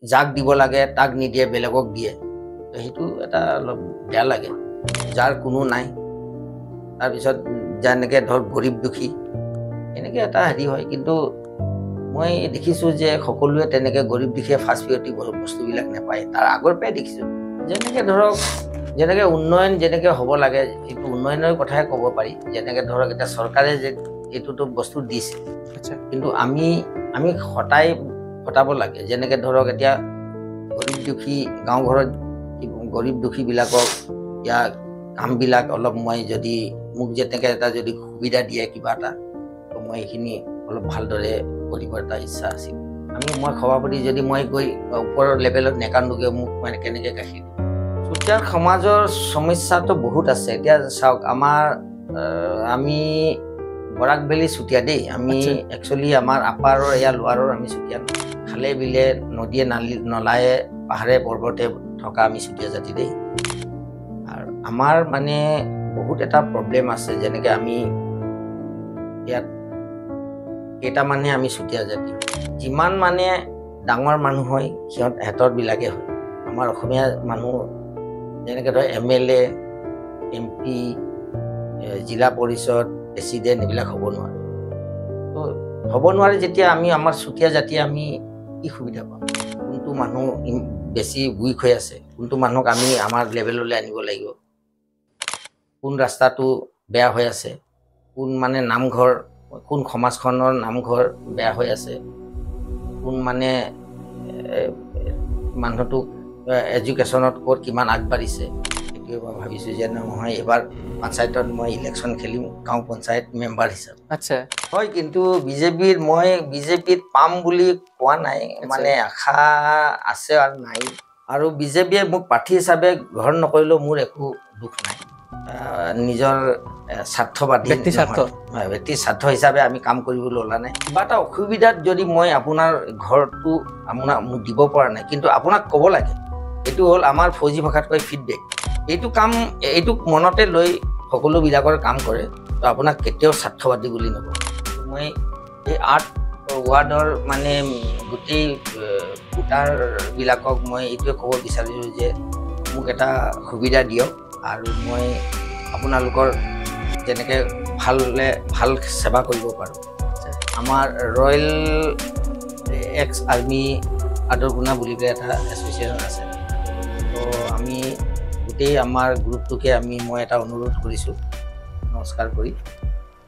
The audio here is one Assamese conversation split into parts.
যাক দিব লাগে তাক নিদিয়ে বেলেগক দিয়ে সেইটো এটা অলপ বেয়া লাগে যাৰ কোনো নাই তাৰপিছত যেনেকৈ ধৰ গৰীব দুখী এনেকৈ এটা হেৰি হয় কিন্তু মই দেখিছোঁ যে সকলোৱে তেনেকৈ গৰীব দুখীয়ে ফাৰ্ষ্ট প্ৰিয়ৰিটি বস্তুবিলাক নাপায় তাৰ আগৰ পৰাই দেখিছোঁ যেনেকৈ ধৰক যেনেকৈ উন্নয়ন যেনেকৈ হ'ব লাগে এইটো উন্নয়নৰ কথাই ক'ব পাৰি যেনেকৈ ধৰক এতিয়া চৰকাৰে যে এইটোতো বস্তু দিছে কিন্তু আমি খটাব লাগে যেনেকৈ ধৰক এতিয়া গৰীব দুখী গাঁও ঘৰত গৰীব দুখীবিলাকক ইয়াৰ কামবিলাক অলপ মই যদি মোক যেনেকৈ এটা যদি সুবিধা দিয়ে কিবা এটা তো মই এইখিনি অলপ ভালদৰে কৰিব এটা ইচ্ছা আছিল মই সভাপতি যদি মই গৈ ওপৰৰ লেভেলত নেকান্দোগে মোক মানে কেনেকৈ গাখীৰ চুতীয়াৰ সমাজৰ সমস্যাটো বহুত আছে এতিয়া চাওক আমি বৰাক ভেলী চুতীয়া দেই আমি একচুৱেলি আমাৰ আপাৰৰ এয়া লোৱাৰৰ আমি চুতীয়া খালে বিলে নদীয়ে নলায়ে পাহাৰে পৰ্বতে থকা আমি চুতীয়া জাতি দেই আৰু আমাৰ মানে বহুত এটা প্ৰব্লেম আছে যেনেকৈ আমি ইয়াত কেইটামানে আমি চুতীয়া জাতি যিমান মানে ডাঙৰ মানুহ হয় সিহঁতৰবিলাকে হয় আমাৰ অসমীয়া মানুহ যেনেকৈ ধৰ MLA MP জিলা পৰিষদ প্ৰেচিডেণ্ট এইবিলাক হ'ব নোৱাৰে তো হ'ব নোৱাৰে যেতিয়া আমাৰ চুতীয়া জাতি আমি কি সুবিধা পাম কোনটো মানুহ বেছি উইক হৈ আছে কোনটো মানুহক আমি আমাৰ লেভেললৈ আনিব লাগিব কোন ৰাস্তাটো বেয়া হৈ আছে কোন মানে নামঘৰ কোন সমাজখনৰ নামঘৰ বেয়া হৈ আছে কোন মানে মানুহটোক এডুকেশ্যনত ক'ত কিমান আগবাঢ়িছে সেইটোৱে মই ভাবিছোঁ যে নহয় এবাৰ পঞ্চায়তত মই ইলেকশ্যন খেলিম গাঁও পঞ্চায়ত মেম্বাৰ হিচাপে আচ্ছা হয় কিন্তু মই বিজেপিত পাম বুলি কোৱা নাই মানে আশা আছে আৰু নাই আৰু বিজেপিয়ে মোক প্ৰাৰ্থী হিচাপে গ্ৰহণ নকৰিলেও মোৰ একো দুখ নাই নিজৰ স্বাৰ্থবাদী ব্যক্তি স্বাৰ্থ হিচাপে আমি কাম কৰিবলৈ ওলা নাই কিবা এটা অসুবিধাত যদি মই আপোনাৰ ঘৰটো মোক দিব পৰা নাই কিন্তু আপোনাক ক'ব লাগে এইটো হ'ল আমাৰ ফৌজি ভাষাত কয় ফিডবেক এইটো মনতে লৈ সকলোবিলাকৰ কাম কৰে তো আপোনাক কেতিয়াও স্বাৰ্থবাদী বুলি নকওঁ মই এই 8 ৱাৰ্ডৰ মানে গোটেই ভোটাৰবিলাকক মই এইটোৱে ক'ব বিচাৰিছোঁ যে মোক এটা সুবিধা দিয়ক আৰু মই আপোনালোকৰ যেনেকৈ ভাল সেৱা কৰিব পাৰোঁ আমাৰ ৰয়েল এক্স আৰ্মি আদৰগুণা বুলি পেলাই এটা এছ'চিয়েশ্যন আছে তো আমি গোটেই আমাৰ গ্ৰুপটোকে মই এটা অনুৰোধ কৰিছোঁ নমস্কাৰ কৰি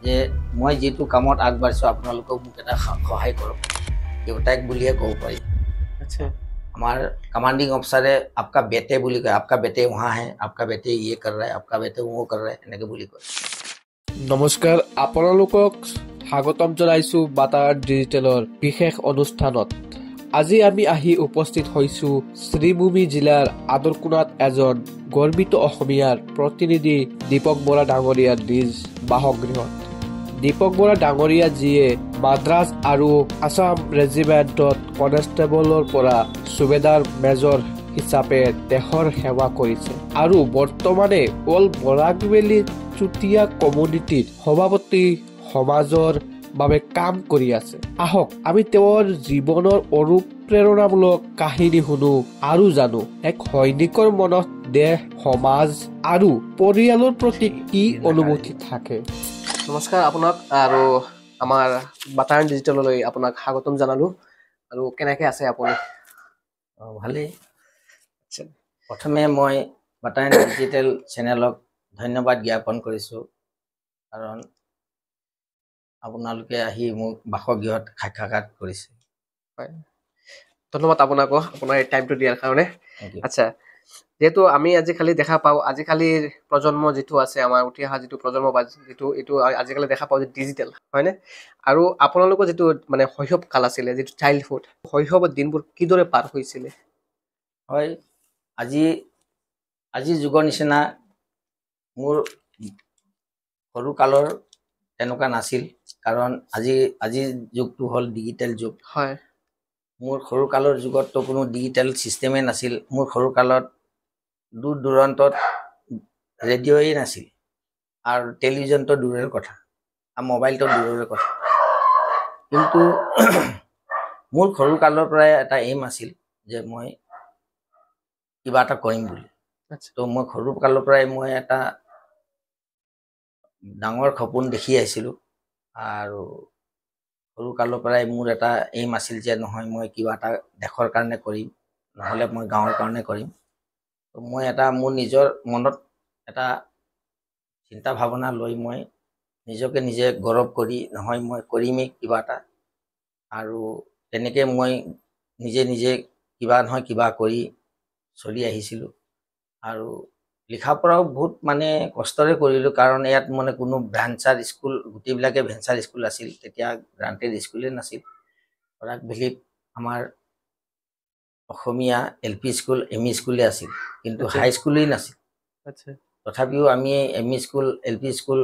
যে মই যিটো কামত আগবাঢ়িছোঁ আপোনালোকক মোক এটা সহায় কৰক দেউতাক বুলিয়ে ক'ব পাৰি আচ্ছা আমাৰ কমান্ডিং অফিচাৰে आपका बेटे বুলি কয় आपका बेटे वहाँ है आपका बेटे ये कर रहा है आपका बेटे वो कर रहा है এনেকৈ বুলি কয় নমস্কাৰ আপোনালোকক স্বাগতম জনাইছো বাটাৰ ডিজিটেলৰ বিশেষ অনুষ্ঠানত আজি আমি আহি উপস্থিত হৈছো শ্ৰীভূমি জিলাৰ আদৰকুনাত এজন গৰ্বিত অসমীয়াৰ প্ৰতিনিধি দীপক বৰা ডাঙৰীয়াৰ নিজ বাসগৃহত দীপক বৰা ডাঙৰীয়া যিয়ে মাদ্ৰাজ আৰু আসাম ৰেজিমেণ্টত কনষ্টেবলৰ পৰা সুবেদাৰ মেজৰ হিচাপে দেশৰ সেৱা কৰিছে আৰু বৰ্তমানে অল বৰাক ভেলী চুতীয়া কমিউনিটিৰ সভাপতি সমাজৰ বাবে কাম কৰি আছে আহক আমি তেওঁৰ জীৱনৰ অনুপ্ৰেৰণামূলক কাহিনী শুনো আৰু জানো এক সৈনিকৰ মনত দেশ সমাজ আৰু পৰিয়ালৰ প্ৰতি কি অনুভূতি থাকে নমস্কাৰ আপোনাক আৰু আমাৰ বাটাৰ ডিজিটেললৈ আপোনাক স্বাগতম জনালো আৰু কেনেকৈ আছে আপুনি ভালেই প্ৰথমে মই বাটাৰ ডিজিটেল চেনেলক ধন্যবাদ জ্ঞাপন কৰিছোঁ কাৰণ আপোনালোকে আহি মোক বাসগৃহত সাক্ষাৎ কৰিছে হয় ধন্যবাদ আপোনাকো আপোনাৰ এই টাইমটো দিয়াৰ কাৰণে আচ্ছা যেহেতু আমি আজিকালি দেখা পাওঁ আজিকালিৰ প্ৰজন্ম যিটো আছে আমাৰ উঠি অহা যিটো প্ৰজন্ম বা এইটো আজিকালি দেখা পাওঁ যে ডিজিটেল হয়নে আৰু আপোনালোকৰ যিটো মানে শৈশৱ কাল আছিলে যিটো চাইল্ডহুড শৈশৱৰ দিনবোৰ কিদৰে পাৰ হৈছিলে হয় আজি যুগৰ নিচিনা মোৰ সৰু কালৰ তেনেকুৱা নাছিল কাৰণ আজিৰ যুগটো হ'ল ডিজিটেল যুগ হয় মোৰ সৰু কালৰ যুগততো কোনো ডিজিটেল ছিষ্টেমেই নাছিল মোৰ সৰু কালত দূৰ দূৰান্তত ৰেডিঅ'ই নাছিল আৰু টেলিভিশ্যনটো দূৰৰ কথা আৰু মোবাইলটো দূৰৰে কথা কিন্তু মোৰ সৰু কালৰ পৰাই এটা এইম আছিল যে মই কিবা এটা কৰিম বুলি। আচ্ছা তো মই সৰু কালৰ পৰাই মই এটা ডাঙৰ সপোন দেখি আহিছিলোঁ আৰু সৰু কালৰ পৰাই মোৰ এটা এইম আছিল যে নহয় মই কিবা এটা দেশৰ কাৰণে কৰিম, নহ'লে মই গাঁৱৰ কাৰণে কৰিম। তো মই এটা মোৰ নিজৰ মনত এটা চিন্তা ভাৱনা লৈ মই নিজকে নিজে গৌৰৱ কৰি নহয় মই কৰিমেই কিবা এটা, আৰু তেনেকৈ মই নিজে নিজে কিবা নহয় কিবা কৰি চলি আহিছিলোঁ। আৰু লিখা পঢ়াও বহুত মানে কষ্টৰে কৰিলোঁ, কাৰণ ইয়াত মানে কোনো ভেঞ্চাৰ স্কুল, গোটেইবিলাকে ভেঞ্চাৰ স্কুল আছিল, তেতিয়া গ্ৰান্টেড স্কুলেই নাছিল। পৰাগ ভেলীত আমাৰ অসমীয়া LP স্কুল ME স্কুলেই আছিল, কিন্তু আচ্ছা হাইস্কুলেই নাছিল। আচ্ছা তথাপিও আমি ME স্কুল LP স্কুল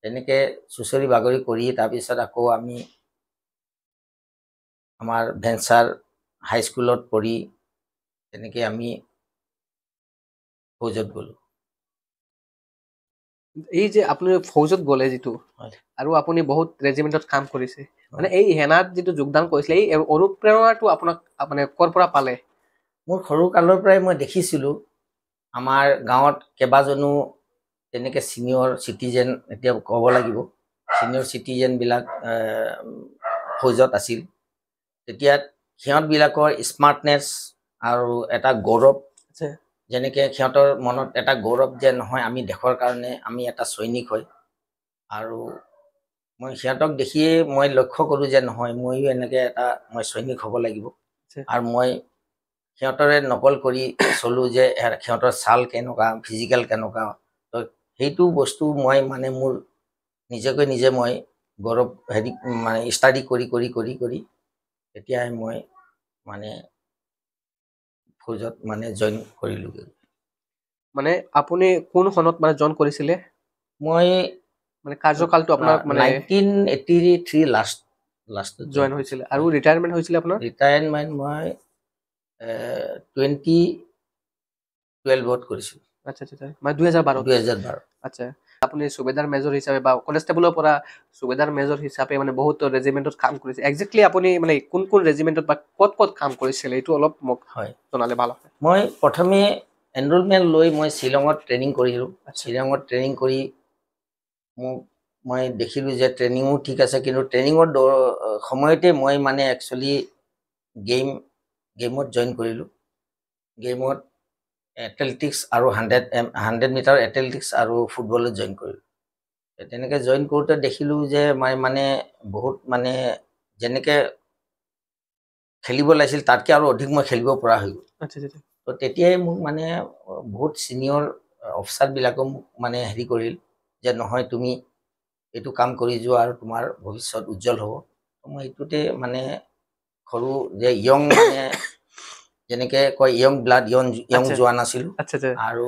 তেনেকৈ চুঁচৰি বাগৰি কৰি তাৰপিছত আকৌ আমি আমাৰ ভেঞ্চাৰ হাইস্কুলত পঢ়ি তেনেকৈ আমি ফৌজত গ'লোঁ। এই যে আপুনি ফৌজত গ'লে যিটো হয় আৰু আপুনি বহুত ৰেজিমেণ্টত কাম কৰিছে, মানে এই সেনাত যিটো যোগদান কৰিছিলে এই অনুপ্ৰেৰণাটো আপোনাক মানে ক'ৰ পৰা পালে? মোৰ সৰু কালৰ পৰাই মই দেখিছিলোঁ আমাৰ গাঁৱত কেইবাজনো তেনেকৈ ছিনিয়ৰ চিটিজেন, এতিয়া ক'ব লাগিব ছিনিয়ৰ চিটিজেনবিলাক ফৌজত আছিল। তেতিয়া সিহঁতবিলাকৰ স্মাৰ্টনেছ আৰু এটা গৌৰৱ, আচ্ছা যেনেকৈ সিহঁতৰ মনত এটা গৌৰৱ যে নহয় আমি দেশৰ কাৰণে আমি এটা সৈনিক হয়। আৰু মই সিহঁতক দেখিয়ে মই লক্ষ্য কৰোঁ যে নহয় ময়ো এনেকৈ এটা মই সৈনিক হ'ব লাগিব। আচ্ছা আৰু মই সিহঁতৰে নকল কৰি চলোঁ যে সিহঁতৰ ছাল কেনেকুৱা, ফিজিকেল কেনেকুৱা। তো সেইটো বস্তু মই মানে মোৰ নিজকে নিজে মই গৌৰৱ মানে ষ্টাডি কৰি কৰি কৰি কৰি তেতিয়াই মই মানে ফৌজত মানে জইন কৰিলোঁগৈ। মানে আপুনি কোন সনত মানে জইন কৰিছিলে? মই মানে কাৰ্যকালটো আপোনাৰ মানে 1983 লাষ্টত জইন জইন কৰিছোঁ। হৈছিলে আৰু ৰিটায়াৰমেণ্ট হৈছিলে আপোনাৰ? ৰিটায়াৰমেণ্ট মই 2012ত কৰিছিলোঁ, আচ্ছা আচ্ছা মানে 2012। 2012। আচ্ছা আপুনি সুবেদাৰ মেজৰ হিচাপে বা কনষ্টেবলৰ পৰা সুবেদাৰ মেজৰ হিচাপে মানে বহুত ৰেজিমেণ্টত কাম কৰিছে। একজেক্টলি আপুনি মানে কোন কোন ৰেজিমেণ্টত বা ক'ত ক'ত কাম কৰিছিলে এইটো অলপ মোক হয়, জনালে ভাল হয়। মই প্ৰথমে এনৰলমেণ্ট লৈ মই শ্বিলঙত ট্ৰেইনিং কৰিলোঁ। আচ্ছা শ্বিলঙত ট্ৰেইনিং কৰি মই দেখিলোঁ যে ট্ৰেইনিঙো ঠিক আছে, কিন্তু ট্ৰেইনিঙৰ সময়তে মই মানে একচুৱেলি গেমত জইন কৰিলোঁ। গেমত এথলেটিক্স আৰু 100 মিটাৰ এথলেটিক্স আৰু ফুটবলত জইন কৰিলোঁ। তেনেকৈ জইন কৰোঁতে দেখিলোঁ যে মই মানে বহুত মানে যেনেকৈ খেলিব লাগিছিল তাতকৈ আৰু অধিক মই খেলিব পৰা হৈ গ'ল। আচ্ছা আচ্ছা তো তেতিয়াই মোক মানে বহুত ছিনিয়ৰ অফিচাৰবিলাকেও মোক মানে হেৰি কৰিল যে নহয় তুমি এইটো কাম কৰি যোৱা আৰু তোমাৰ ভৱিষ্যত উজ্জ্বল হ'ব। মই এইটোতে মানে সৰু যে য়ং মানে যেনেকৈ কয় য়ং ব্লাড য়ং আচ্ছা যোৱা নাছিলোঁ। আচ্ছা আচ্ছা আৰু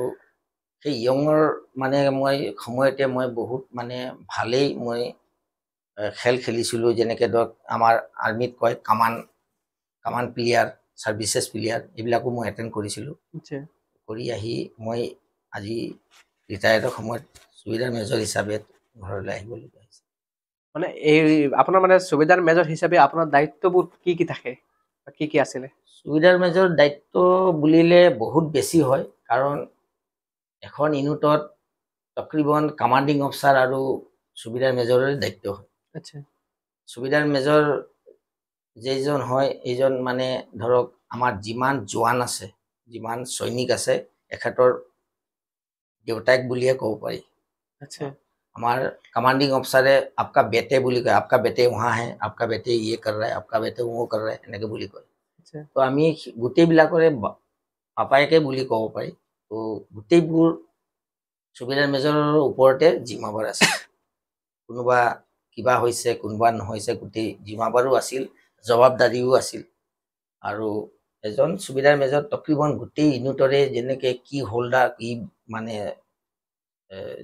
সেই য়ঙৰ মানে মই সময়তে মই বহুত মানে ভালেই মই খেল খেলিছিলোঁ। যেনেকৈ ধৰক আমাৰ আৰ্মিত কয় কামান প্লেয়াৰ, ছাৰ্ভিচেছ প্লেয়াৰ, এইবিলাকো মই এটেণ্ড কৰিছিলোঁ। আচ্ছা কৰি আহি মই আজি ৰিটায়াৰ্ডৰ সময়ত সুবিধাৰ মেজৰ হিচাপে ঘৰলৈ আহিবলগীয়া হৈছে। মানে এই আপোনাৰ মানে সুবেদাৰ মেজৰ হিচাপে আপোনাৰ দায়িত্ববোৰ কি কি থাকে বা কি কি আছিলে? সুবিধাৰ মেজৰ দায়িত্ব বুলিলে বহুত বেছি হয়, কাৰণ এখন ইউনিটত তকৰিবন কামাণ্ডিং অফিচাৰ আৰু সুবিধাৰ মেজৰৰে দায়িত্ব হয়। আচ্ছা সুবিধাৰ মেজৰ যেইজন হয় এইজন মানে ধৰক আমাৰ যিমান জোৱান আছে, যিমান সৈনিক আছে, এখেতৰ দেউতাক বুলিয়ে ক'ব পাৰি। আচ্ছা আমাৰ কমাণ্ডিং অফিচাৰে আপকা বেটে বুলি কয়, আপকা বেটে वहाँ है, आपका बेटे ये कर रहा है, आपका बेटे वो कर रहा है, এনেকৈ বুলি কয়। আচ্ছা তো আমি গোটেইবিলাকৰে পাপাইকে বুলি ক'ব পাৰি। তো গোটেইবোৰ সুবিধাৰ মেজৰৰ ওপৰতে জিম্মাবাৰ আছে। কোনোবা কিবা হৈছে, কোনোবা নহৈছে, গোটেই জিম্মাবাৰো আছিল, জবাবদাৰীও আছিল। আৰু এজন সুবিধাৰ মেজৰ তকৰিবন গোটেই ইউনিটৰে যেনেকৈ কি হোল্ডাৰ, কি মানে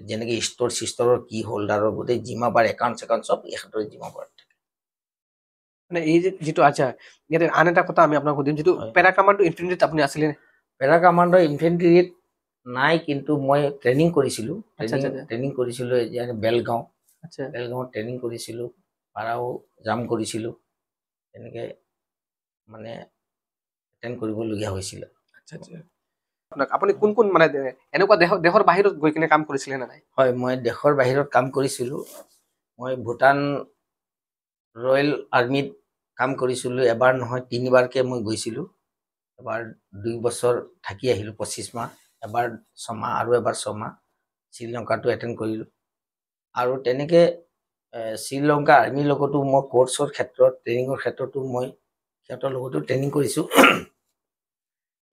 যেনেকৈ ষ্টৰৰ কি হোল্ডাৰৰ গোটেই জিম্মাবাৰ একাউণ্ট চেকাউণ্ট চব এখেতৰে জিম্মাবাৰ থাকে। মানে এই যে যিটো আচ্ছা ইয়াতে আন এটা কথা আমি আপোনাক সুধিম, যিটো হয়, পেৰা কামাণ্ডো ইনফেণ্ট্ৰিত আপুনি আছিলে নে? পেৰা কামাণ্ডৰ ইনফেণ্ট্ৰিত নাই, কিন্তু মই ট্ৰেইনিং কৰিছিলোঁ। আচ্ছা আচ্ছা ট্ৰেইনিং কৰিছিলোঁ আচ্ছা বেলগাঁৱত ট্ৰেইনিং কৰিছিলোঁ, পাৰাও জাম কৰিছিলোঁ। তেনেকৈ মানে এটেণ্ড কৰিবলগীয়া হৈছিলে। আচ্ছা আচ্ছা আপুনি কোন কোন মানে এনেকুৱা দেশৰ বাহিৰত গৈ কিনে কাম কৰিছিলে নে নাই? হয়, মই দেশৰ বাহিৰত কাম কৰিছিলোঁ। মই ভূটান ৰয়েল আৰ্মিত কাম কৰিছিলোঁ। এবাৰ নহয় 3বাৰকৈ মই গৈছিলোঁ। এবাৰ 2 বছৰ থাকি আহিলোঁ, 25 মাহ, এবাৰ 6 মাহ আৰু এবাৰ 6 মাহ শ্ৰীলংকাটো এটেণ্ড কৰিলোঁ। আৰু তেনেকৈ শ্ৰীলংকা আৰ্মিৰ লগতো মই কোৰ্চৰ ক্ষেত্ৰত ট্ৰেইনিঙৰ ক্ষেত্ৰতো মই সিহঁতৰ লগতো ট্ৰেইনিং কৰিছোঁ।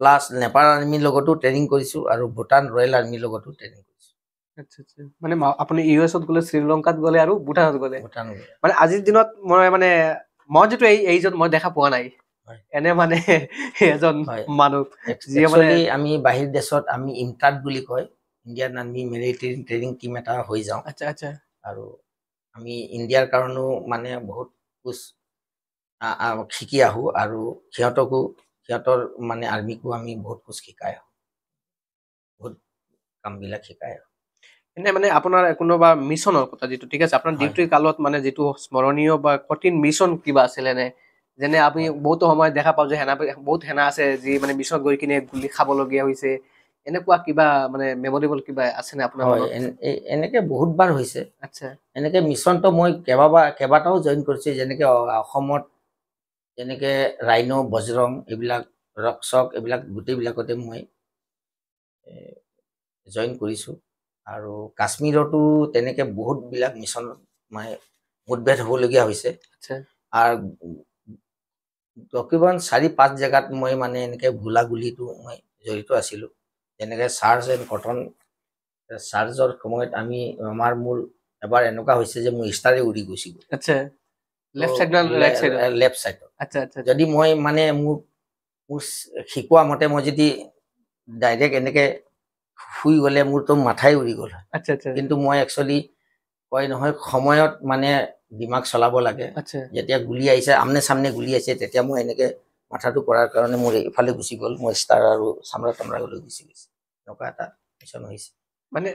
প্লাছ নেপাল আৰ্মিৰ লগতো ট্ৰেইনিং কৰিছোঁ আৰু ভূটান ৰয়েল আৰ্মিৰ লগতো ট্ৰেইনিং কৰিছোঁ। আচ্ছা আচ্ছা মানে আপুনি ইউএছত গ'লে, শ্ৰীলংকাত গ'লে আৰু ভূটানত গ'লে। ভূটান মানে আজিৰ দিনত মই যিটো এইজত মই দেখা পোৱা নাই। হয়। এনে মানে এজন হয়। মানুহ যিয়ে মানে একচুৱেলি আমি বাহিৰ দেশত আমি ইমটাদ বুলি কয়, Indian army military training team এটা হৈ যাওঁ। আচ্ছা আচ্ছা আৰু আমি ইণ্ডিয়াৰ কাৰণেও মানে বহুত কোচ শিকি আহোঁ আৰু সিহঁতৰ মানে আৰ্মিকো আমি বহুত কোচ শিকাই আহোঁ, বহুত কামবিলাক শিকাই আহোঁ। এনে মানে আপোনাৰ কোনোবা মিছনৰ কথা যিটো ঠিক আছে আপোনাৰ হয়, ডিউটিৰ কালত মানে যিটো স্মৰণীয় বা কঠিন মিছন কিবা আছিলে নে? যেনে আমি হয়। বহুতো সময় দেখা পাওঁ যে বহুত সেনা আছে যি মানে মিছন গৈ কিনে গুলি খাবলগীয়া হৈছে। এনেকুৱা কিবা মানে মেমৰেবল কিবা আছে নে আপোনাৰ হয়, মনত? এনেকৈ বহুতবাৰ হৈছে। আচ্ছা এনেকৈ মিছনটো মই কেইবাটাও জইন কৰিছোঁ। যেনেকৈ অসমত যেনেকৈ ৰাইনো, বজৰং, এইবিলাক ৰক এইবিলাক গোটেইবিলাকতে মই জইন কৰিছোঁ। আৰু কাশ্মীৰতো তেনেকৈ বহুতবিলাক মিছন মই মুঠভেদ হ'বলগীয়া হৈছে। আচ্ছা আৰু তকৰিবান 4-5 জেগাত মই মানে এনেকৈ গোলাগুলিটো মই জড়িত আছিলোঁ। যেনেকৈ চাৰ্জ এণ্ড কটন চাৰ্জৰ সময়ত আমাৰ মোৰ এবাৰ এনেকুৱা হৈছে যে মোৰ ষ্টাৰে উৰি গৈছিল। আচ্ছা লেফ্ট সাইড না ৰাইট সাইড? লেফ্ট ছাইডত। আচ্ছা আচ্ছা যদি মই মানে মোৰ শিকোৱা মতে মই যদি ডাইৰেক্ট এনেকৈ শুই গ'লে মোৰতো মাথাই উৰি গ'ল হয়। আচ্ছা আচ্ছা কিন্তু মই একচুৱেলি কয় নহয়, সময়ত মানে দিমাগ চলাব লাগে। আচ্ছা যেতিয়া গুলি আহিছে, আমনে চামনে গুলি আহিছে, তেতিয়া মই এনেকৈ মাথাটো কৰাৰ কাৰণে মোৰ এইফালে গুচি গ'ল, মোৰ ষ্টাৰ আৰু চামৰা তামৰালৈ গুচি গৈছে। এনেকুৱা এটা মিছন হৈছে। মানে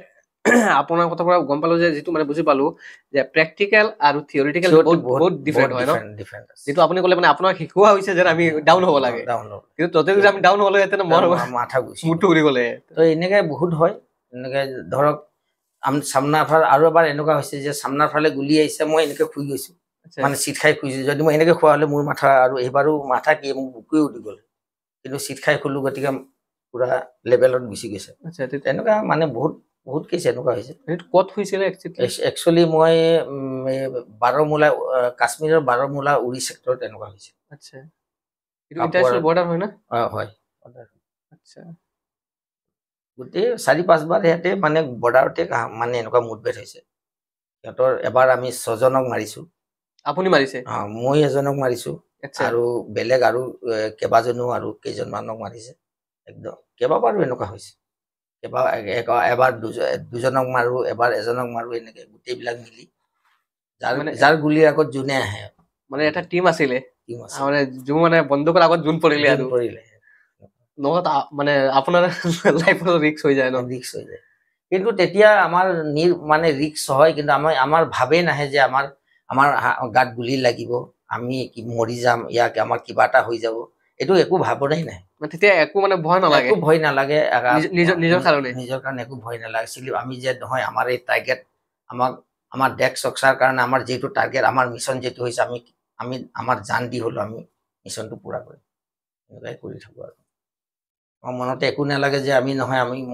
আপোনাৰ কথাৰ পৰা গম পালো যে যিটো মানে বুজি পালো যে প্ৰেক্টিকেল আৰু থিয়ৰিটিকেল থিয়ৰিটো বহুত ডিফাৰেণ্ট হয় ন? ডিফাৰেণ্ট আছে। যিটো আপুনি ক'লে মানে আপোনাক শিকোৱা হৈছে যেন আমি ডাউন হ'ব লাগে, ডাউন হ'ব। কিন্তু তথাপি যদি আমি ডাউন হ'লেহেঁতেন মাথা গুচি মূৰটো গ'ল। উৰি গ'লে। তো এনেকৈ বহুত হয়। এনেকৈ ধৰক চামনাৰ ফালে আৰু এবাৰ এনেকুৱা হৈছে যে চামনাৰ ফালে গুলি আহিছে, মই এনেকৈ শুই গৈছোঁ, আচ্ছা মানে চিট খাই শুইছোঁ। যদি মই এনেকৈ খোৱা হ'লে মোৰ মাথা আৰু এইবাৰো মাথা কি মোৰ বুকুৱে উঠি গ'ল, কিন্তু চিট খাই শুলোঁ, গতিকে পূৰা লেভেলত গুচি গৈছে। আচ্ছা তেনেকুৱা মানে বহুত কেছ এনেকুৱা হৈছে। ক'ত হৈছিলে একচুৱেলি? একচুৱেলি মই বাৰমূলা, কাশ্মীৰৰ বাৰমূলা উৰি ছেক্টৰত এনেকুৱা হৈছে। আচ্ছা এইটো ইণ্টাৰনেশ্যনেল বৰ্ডাৰ হয় না? হয়। আচ্ছা গোটেই 4-5 বাৰ ইয়াতে মানে বৰ্ডাৰতে মানে এনেকুৱা মুঠভেদ হৈছে। সিহঁতৰ এবাৰ আমি 6জনক মাৰিছোঁ। আপুনি মাৰিছে? মই এজনক মাৰিছোঁ আচ্ছা আৰু বেলেগ আৰু কেইবাজনো আৰু কেইজনমানক মাৰিছে। একদম কেইবাবাৰো এনেকুৱা হৈছে। এবাৰ দুজনক মাৰোঁ, এবাৰ এজনক মাৰোঁ, এনেকৈ গোটেইবিলাক মিলি মানে যাৰ গুলিৰ আগত যোনে আহে। মানে এটা টিম আছিলে, টিম আছে, মানে যোন মানে বন্দুকৰ আগত যোন পৰিলে যোন আৰু পৰিলে লগত মানে আপোনাৰ লাইফৰ ৰিস্ক হৈ যায় ন? ৰিক্স হৈ যায়। কিন্তু তেতিয়া আমাৰ মানে ৰিক্স হয়, কিন্তু আমাৰ ভাৱেই নাহে যে আমাৰ গাত গুলি লাগিব, আমি মৰি যাম, আমাৰ কিবা এটা হৈ যাব, এইটো একো ভাৱনাই নাই। তেতিয়া একো মানে ভয় নালাগে, একো ভয় নালাগে। নিজৰ কাৰণে নিজৰ কাৰণে একো ভয় নালাগিছিল। আমি যে নহয় আমাৰ এই টাৰ্গেট, আমাৰ দেশ ৰক্ষাৰ কাৰণে আমাৰ যিটো টাৰ্গেট, আমাৰ মিছন যিটো হৈছে, আমি আমাৰ জান দি হ'লেও আমি মিছনটো পূৰা কৰিম, এনেকুৱাই কৰি থাকোঁ। আৰু আমাৰ মনতে একো নালাগে যে আমি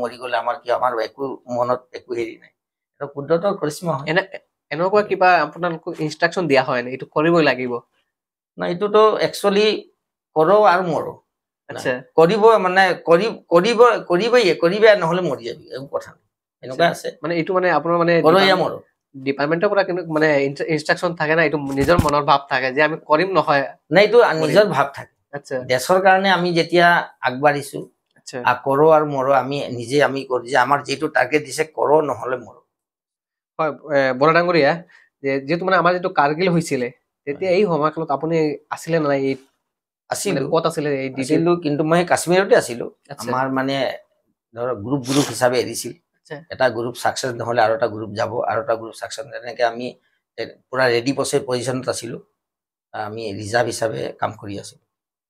মৰি গ'লে আমাৰ একো মনত একো হেৰি নাই। এটা কুদৰতৰ কৰিশ্মা হয়। এনেকুৱা কিবা আপোনালোকক ইনষ্ট্ৰাকশ্যন দিয়া হয় নে এইটো কৰিবই লাগিব? নাই, এইটোতো একচুৱেলি কৰোঁ আৰু মৰোঁ। আচ্ছা কৰিবই নহ'লে মৰি যাবি, একো কথা নাই, এনেকুৱা আছে। মানে এইটো মানে আপোনাৰ মানে মৰোঁ। ডিপাৰ্টমেণ্টৰ পৰা কিন্তু মানে ইনষ্ট্ৰাকশ্যন থাকে না, এইটো নিজৰ মনৰ ভাৱ থাকে যে আমি কৰিম নহয়। নাই, এইটো নিজৰ ভাৱ থাকে। আচ্ছা দেশৰ কাৰণে আমি যেতিয়া আগবাঢ়িছোঁ, আচ্ছা কৰোঁ আৰু মৰোঁ, আমি কৰোঁ যে আমাৰ যিটো টাৰ্গেট দিছে কৰোঁ নহ'লে মৰোঁ। হয় বৰা ডাঙৰীয়া, যিহেতু মানে আমাৰ যিটো কাৰ্গিল হৈছিলে, তেতিয়া এই সময়কালত আপুনি আছিলে নাই? আছিলোঁ, ক'ত আছিলে এই ডিউটিত? কিন্তু মই কাশ্মীৰতে আছিলোঁ। আচ্ছা আমাৰ মানে ধৰক গ্ৰুপ হিচাপে এৰিছিল। আচ্ছা এটা গ্ৰুপ ছাকচেছ নহ'লে আৰু এটা গ্ৰুপ যাব, আৰু এটা গ্ৰুপ ছাকচেছ, তেনেকৈ আমি পূৰা ৰেডি পজিশ্যনত আছিলোঁ। আমি ৰিজাৰ্ভ হিচাপে কাম কৰি আছিলোঁ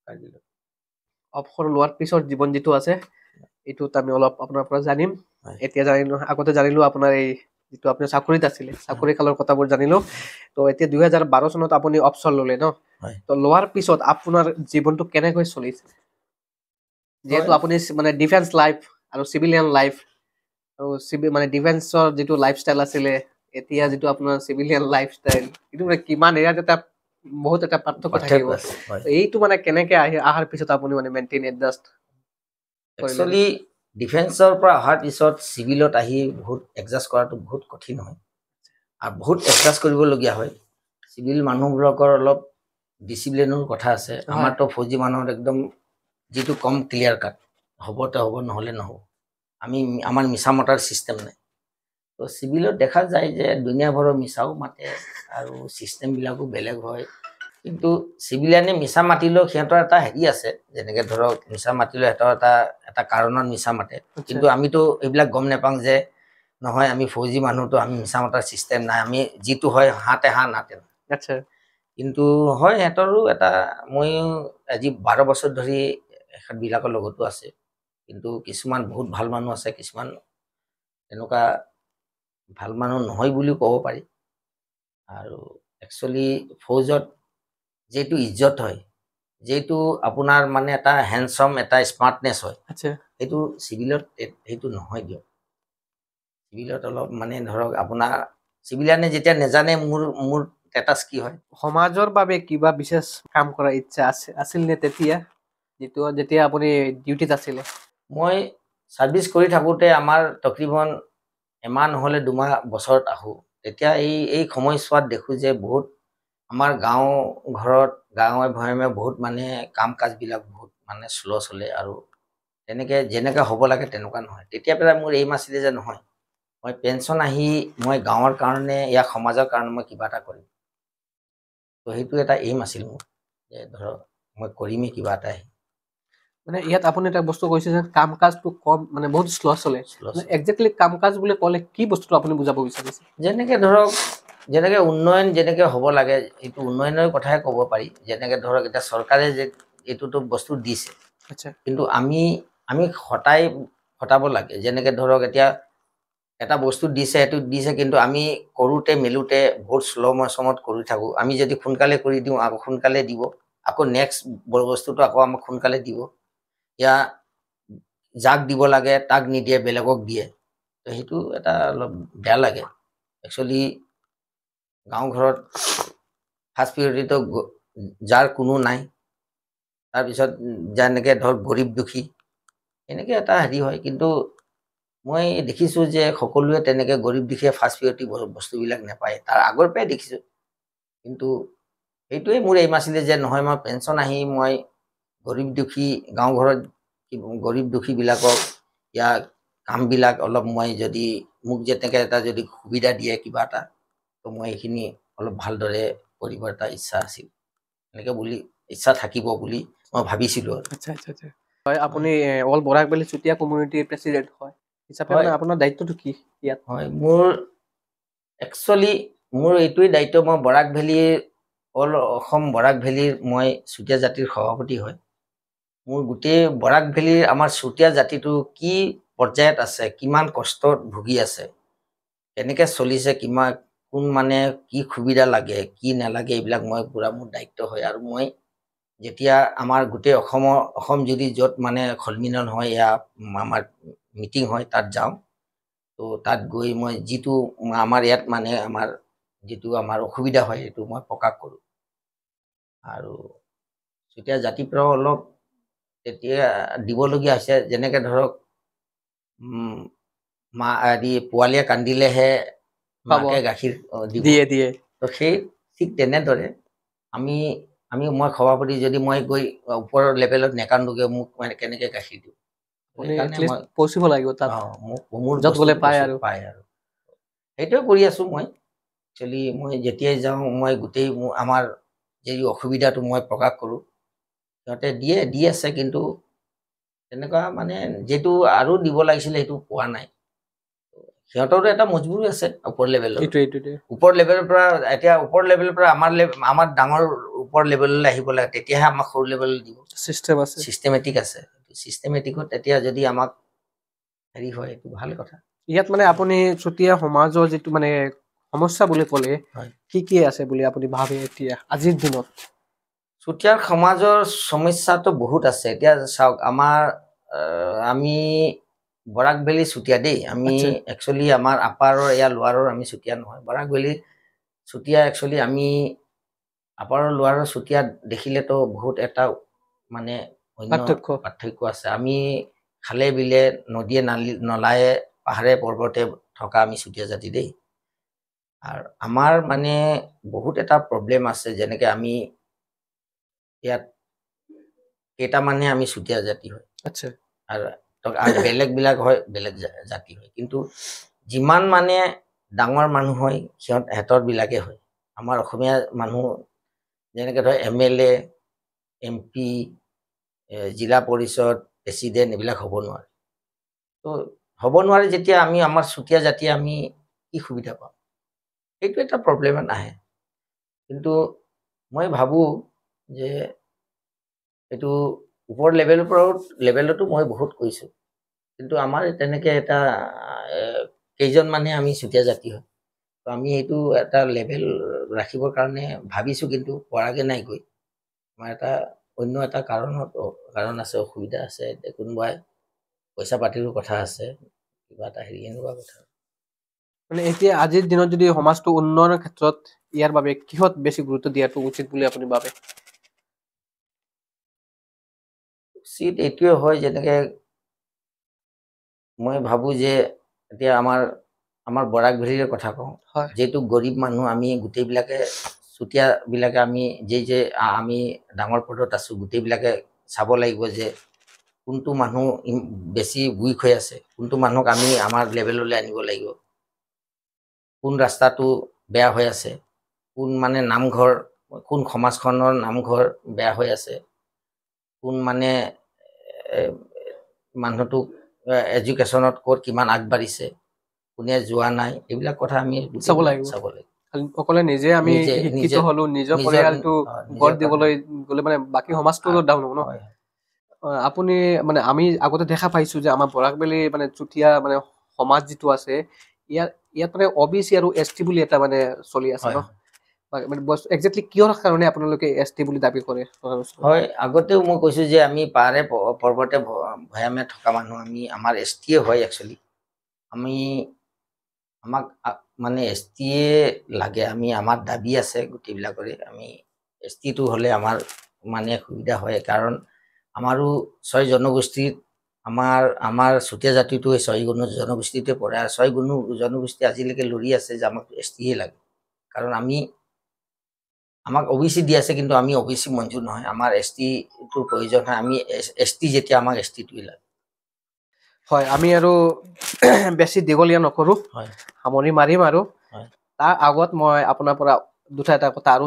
কাৰ্গিলত। অৱসৰ লোৱাৰ পিছত জীৱন যিটো আছে এইটোত আমি অলপ আপোনাৰ পৰা জানিম। হয়। এতিয়া জানিলো, আগতে জানিলো আপোনাৰ এই যিটো আপুনি চাকৰিত আছিলে, চাকৰি কালৰ কথাবোৰ জানিলো। তো এতিয়া 2012 চনত আপুনি অৱসৰ ল'লে ন? হয়। তো লোৱাৰ পিছত আপোনাৰ জীৱনটো কেনেকৈ চলিছে? যিহেতু হয়। আপুনি মানে ডিফেন্স লাইফ আৰু চিভিলিয়ান লাইফ আৰু মানে ডিফেন্সৰ যিটো লাইফষ্টাইল আছিলে, এতিয়া যিটো আপোনাৰ চিভিলিয়ান লাইফষ্টাইল, এইটো মানে কিমান এৰিয়াত এটা বহুত এটা পাৰ্থক্য থাকিব। আছে। হয়। তো এইটো মানে কেনেকে অহাৰ পিছত আপুনি মানে মেইনটেইন এডজাষ্ট কৰিলে? একচুৱেলি ডিফেন্সৰ পৰা অহাৰ পিছত চিভিলত আহি বহুত এডজাষ্ট কৰাটো বহুত কঠিন হয় আৰু বহুত এডজাষ্ট কৰিবলগীয়া হয়। চিভিল মানুহবোৰৰ অলপ ডিচিপ্লিনৰ কথা আছে। হয়। আমাৰতো ফৌজি মানুহৰ একদম যিটো কম ক্লিয়াৰ কাট, হ'বতে হ'ব, নহ'লে নহ'ব। আমাৰ মিছা মতাৰ ছিষ্টেম নাই। তো চিভিলত দেখা যায় যে দুনিয়াভৰৰ মিছাও মাতে আৰু ছিষ্টেমবিলাকো বেলেগ হয়। কিন্তু চিভিলিয়ানে মিছা মাতিলেও সিহঁতৰ এটা হেৰি আছে, যেনেকৈ ধৰক মিছা মাতিলেও সিহঁতৰ এটা কাৰণত মিছা মাতে। কিন্তু আমিতো এইবিলাক গম নাপাওঁ যে নহয়, আমি ফৌজি মানুহতো আমি মিছা মতাৰ ছিষ্টেম নাই, আমি যিটো হয় হাতে হাঁহ নাতে। আচ্ছা। কিন্তু হয়, সিহঁতৰো এটা, ময়ো আজি 12 বছৰ ধৰি এখেতবিলাকৰ লগতো আছে। কিন্তু কিছুমান বহুত ভাল মানুহ আছে, কিছুমান তেনেকুৱা ভাল মানুহ নহয় বুলিও ক'ব পাৰি। আৰু একচুৱেলি ফৌজত যিটো ইজ্জত হয়, যিটো আপোনাৰ মানে এটা হেণ্ডচাম, এটা স্মাৰ্টনেছ হয়, আচ্ছা। সেইটো চিভিলত সেইটো নহয় দিয়ক। চিভিলত অলপ মানে ধৰক আপোনাৰ চিভিলিয়ানে যেতিয়া নেজানে মোৰ ষ্টেটাছ কি হয়। সমাজৰ বাবে কিবা বিশেষ কাম কৰাৰ ইচ্ছা আছিল নে তেতিয়া, যেতিয়া আপুনি ডিউটিত আছিলে? মই ছাৰ্ভিচ কৰি থাকোঁতে আমাৰ তকৰিবন এমাহ নহ'লে 2 মাহ বছৰত আহোঁ। তেতিয়া এই সময়ছোৱাত দেখোঁ যে বহুত আমাৰ গাঁও ঘৰত, গাঁৱে ভৈয়ামে বহুত মানে কাম কাজবিলাক বহুত মানে শ্ল' চলে আৰু তেনেকৈ যেনেকৈ হ'ব লাগে তেনেকুৱা নহয়। তেতিয়া পেলাই মোৰ এইম আছিলে যে নহয়, মই পেঞ্চন আহি মই গাঁৱৰ কাৰণে, ইয়াৰ সমাজৰ কাৰণে মই কিবা এটা কৰিম। তো সেইটো এটা এইম আছিল মোৰ, যে ধৰক মই কৰিমেই কিবা এটা। মানে ইয়াত আপুনি এটা বস্তু কৈছে যে কাম কাজটো কম, মানে বহুত শ্ল' চলে। একজেক্টলি কাম কাজ বুলি ক'লে কি বস্তুটো আপুনি বুজাব বিচাৰিছে? যেনেকৈ ধৰক, যেনেকৈ উন্নয়ন যেনেকৈ হ'ব লাগে, এইটো উন্নয়নৰ কথাই ক'ব পাৰি। যেনেকৈ ধৰক এতিয়া চৰকাৰে যে এইটোতো বস্তু দিছে, আচ্ছা। কিন্তু আমি খটাব লাগে। যেনেকৈ ধৰক এতিয়া এটা বস্তু দিছে, সেইটো দিছে, কিন্তু আমি কৰোঁতে মেলোঁতে বহুত শ্ল' মচমত কৰি থাকোঁ। আমি যদি সোনকালে কৰি দিওঁ, আকৌ সোনকালে দিব, আকৌ নেক্সট বস্তুটো আকৌ আমাক সোনকালে দিব। ইয়া যাক দিব লাগে তাক নিদিয়ে, বেলেগক দিয়ে। তো সেইটো এটা অলপ বেয়া লাগে। একচুৱেলি গাঁও ঘৰত ফাৰ্ষ্ট প্ৰিয়ৰিটিটো যাৰ কোনো নাই, তাৰপিছত যেনেকৈ ধৰক গৰীব দুখী, এনেকৈ এটা হেৰি হয়। কিন্তু মই দেখিছোঁ যে সকলোৱে তেনেকৈ গৰীব দুখীয়ে ফাৰ্ষ্ট প্ৰিয়ৰিটি বস্তুবিলাক নাপায়, তাৰ আগৰ পৰাই দেখিছোঁ। কিন্তু সেইটোৱে মোৰ এইম আছিলে যে নহয়, মই পেঞ্চন আহি মই গৰীব দুখী, গাঁও ঘৰত গৰীব দুখীবিলাকক ইয়াৰ কামবিলাক অলপ মই যদি মোক যেনেকৈ এটা যদি সুবিধা দিয়ে কিবা এটা, তো মই এইখিনি অলপ ভালদৰে কৰিব এটা ইচ্ছা আছিল। এনেকৈ বুলি ইচ্ছা থাকিব বুলি মই ভাবিছিলোঁ আৰু। আচ্ছা আচ্ছা আচ্ছা। হয়, আপুনি অল বৰাক ভেলী চুতীয়া কমিউনিটিৰ প্ৰেচিডেণ্ট হয় হিচাপে মানে আপোনাৰ দায়িত্বটো কি ইয়াত? হয়, মোৰ একচুৱেলি মোৰ এইটোৱেই দায়িত্ব। মই বৰাক ভেলীৰ অল অসম বৰাক ভেলীৰ মই চুতীয়া জাতিৰ সভাপতি হয়। মোৰ গোটেই বৰাক ভেলীৰ আমাৰ চুতীয়া জাতিটো কি পৰ্যায়ত আছে, কিমান কষ্টত ভুগি আছে, কেনেকৈ চলিছে, কোন মানে কি সুবিধা লাগে, কি নালাগে, এইবিলাক মই পূৰা মোৰ দায়িত্ব হয়। আৰু মই যেতিয়া আমাৰ গোটেই অসম যদি য'ত মানে সন্মিলন হয়, আমাৰ মিটিং হয়, তাত যাওঁ। তো তাত গৈ মই যিটো আমাৰ ইয়াত মানে আমাৰ যিটো আমাৰ অসুবিধা হয়, সেইটো মই প্ৰকাশ কৰোঁ। আৰু চুতীয়া জাতিৰ পৰাও অলপ তেতিয়া দিবলগীয়া হৈছে। যেনেকৈ ধৰক পোৱালীয়ে কান্দিলেহে মাকে গাখীৰ দিব। দিয়ে। তো সেই ঠিক তেনেদৰে মই সভাপতি, যদি মই গৈ ওপৰৰ লেভেলত নেকান্দোগৈ, মোক মানে কেনেকৈ গাখীৰ দিওঁ? সেইকাৰণে মই পচিব লাগিব তাত, মোৰ য'ত গ'লে বস্তুটো পায় আৰু সেইটোৱে কৰি আছোঁ মই। একচুৱেলি মই যেতিয়াই যাওঁ, মই গোটেই আমাৰ যি অসুবিধাটো মই প্ৰকাশ কৰোঁ। সিহঁতে দি আছে, কিন্তু তেনেকুৱা মানে যিটো আৰু দিব লাগিছিলে সেইটো পোৱা নাই। সিহঁতৰো এটা মজবুৰি আছে ওপৰ লেভেলৰ এইটোৱে ওপৰ লেভেলৰ পৰা এতিয়া ওপৰ লেভেলৰ পৰা আমাৰ ডাঙৰ ওপৰ লেভেললৈ আহিব লাগে তেতিয়াহে আমাক সৰু লেভেললৈ দিব চিষ্টেম আছে চিষ্টেমেটিক আছে চিষ্টেমেটিকত এতিয়া যদি আমাক হেৰি হয় এইটো ভাল কথা ইয়াত মানে আপুনি চুতীয়া সমাজৰ যিটো মানে সমস্যা বুলি ক'লে হয় কি আছে বুলি আপুনি ভাবে এতিয়া আজিৰ দিনত চুতীয়াৰ সমাজৰ সমস্যাটো বহুত আছে এতিয়া চাওক আমাৰ আমি বৰাক ভেলী চুতীয়া দেই আমি আচ্ছা। একচুৱেলি আমাৰ আপাৰৰ এয়া লোৱাৰৰ আমি চুতীয়া নহয় বৰাক ভেলী চুতীয়া একচুৱেলি আমি আপাৰৰ লোৱাৰৰ চুতীয়া দেখিলেতো বহুত এটা মানে অন্য পাৰ্থক্য আছে আমি খালে বিলে নদীয়ে নলায়ে পাহাৰে পৰ্বতে থকা আমি চুতীয়া জাতি দেই আৰু আমাৰ মানে বহুত এটা প্ৰব্লেম আছে যেনেকে আমি ইয়াত কেইটামানহে আমি চুতীয়া জাতি হয় আচ্ছা আৰু বেলেগ বিলাক হয় বেলেগ জাতি হয় কিন্তু যিমান মানে ডাঙৰ মানুহ হয় সিহঁতৰ বিলাকে হয় আমাৰ অসমীয়া মানুহ যেনেকে ধৰ MLA MP জিলা পৰিষদ প্ৰেচিডেণ্ট এইবিলাক হ'ব নোৱাৰে তো হ'ব নোৱাৰে যেতিয়া আমি আমাৰ চুতীয়া জাতিয়ে আমি কি সুবিধা পাম সেইটো এটা প্ৰব্লেমত নাহে কিন্তু মই ভাবোঁ যে এইটো ওপৰ লেভেলৰ পৰাও লেভেলতো মই বহুত কৈছোঁ কিন্তু আমাৰ তেনেকে এটা কেইজনমানহে আমি চুতীয়া জাতি হয় তো আমি এইটো এটা লেভেল ৰাখিবৰ কাৰণে ভাবিছোঁ কিন্তু পৰাগে নাই গৈ আমাৰ এটা অন্য এটা কাৰণ আছে অসুবিধা আছে কোনোবাই পইচা পাতিৰো কথা আছে কিবা এটা হেৰি এনেকুৱা কথা মানে এতিয়া আজিৰ দিনত যদি সমাজটো উন্নয়নৰ ক্ষেত্ৰত ইয়াৰ বাবে কিহত বেছি গুৰুত্ব দিয়াটো উচিত বুলি আপুনি ভাবে উচিত এইটোৱে হয় যেনেকে মই ভাবোঁ যে এতিয়া আমাৰ বৰাক ভেলীৰ কথা কওঁ যিহেতু গৰীব মানুহ আমি গোটেইবিলাকে চুতীয়াবিলাকে আমি যে আমি ডাঙৰ পদত আছোঁ গোটেইবিলাকে চাব লাগিব যে কোনটো মানুহ বেছি উইক হৈ আছে কোনটো মানুহক আমি আমাৰ লেভেললৈ আনিব লাগিব কোন ৰাস্তাটো বেয়া হৈ আছে কোন মানে নামঘৰ কোন সমাজখনৰ নামঘৰ বেয়া হৈ আছে কোন মানে মানুহটোক এডুকেশ্যনত ক'ত কিমান আগবাঢ়িছে কোনে যোৱা নাই এইবিলাক কথা আমি চাব লাগিব অকলে নিজে আমি শিক্ষিত হলো নিজৰ পৰিয়ালটো গঢ় দিবলৈ গ'লে মানে বাকী সমাজটো ডাউন হ'ব ন আপুনি মানে আমি আগতে দেখা পাইছো যে আমাৰ বৰাক ভেলী মানে চুতীয়া মানে সমাজ যিটো আছে ইয়াত মানে OBC আৰু ST বুলি এটা মানে চলি আছে ন একজেক্টলি কিহৰ কাৰণে আপোনালোকে ST বুলি দাবী কৰে হয় আগতেও মই কৈছোঁ যে আমি পাহাৰে পৰ্বতে ভৈয়ামে থকা মানুহ আমি আমাৰ STয়ে হয় একচুৱেলি আমাক মানে STয়ে লাগে আমি আমাৰ দাবী আছে গোটেইবিলাকৰে আমি STটো হ'লে আমাৰ মানে সুবিধা হয় কাৰণ আমাৰো 6 জনগোষ্ঠীত আমাৰ চুতীয়া জাতিটো 6 জনগোষ্ঠীতে পৰে আৰু 6 জনগোষ্ঠী আজিলৈকে লৰি আছে যে আমাক STয়ে লাগে কাৰণ আমাক OBC দি আছে কিন্তু আমি OBC মঞ্জুৰ নহয় আমাৰ STটোৰ প্ৰয়োজন হয় আমি ST যেতিয়া আমাক STটোৱে লাগে হয় আমি আৰু বেছি দীঘলীয়া নকৰোঁ সামৰি মাৰিম আৰু তাৰ আগত মই আপোনাৰ পৰা দুটা এটা কথা আৰু